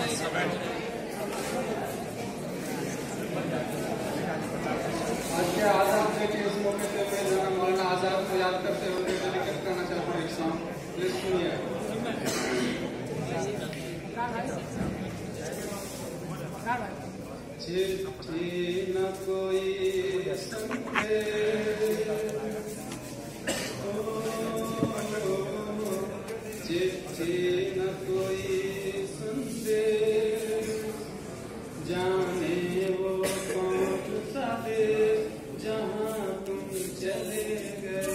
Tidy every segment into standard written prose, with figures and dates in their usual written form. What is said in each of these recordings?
आज के आजाद डे के इस मौके पे मैं जनाब मौलाना आजाद को याद करते हुए डेडिकेट करना चाहता हूँ एक सॉन्ग। प्लीज सुनिए। चिट्ठी न कोई चिट्ठी न कोई संदेश, जाने वो कौन सा देश जहाँ तुम चले गए।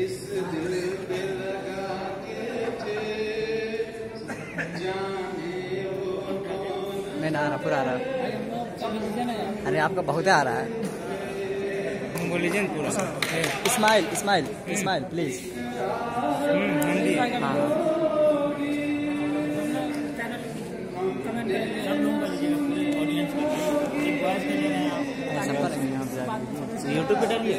इस दिल पे लगा के जाने वो कौन। मैं ना आ रहा पूरा आ रहा। अरे आपका बहुत आ रहा है। बोलीजिए पूरा। इस्माइल इस्माइल इस्माइल प्लीज। हिंदी। हाँ यूट्यूब पे डालिए।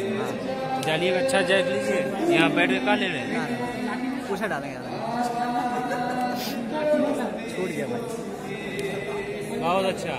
डालिएगा, अच्छा जैक लीजिए, यहाँ बैठ के का ले रहे हैं। पूछा डालेंगे छूट गया भाई। बहुत अच्छा।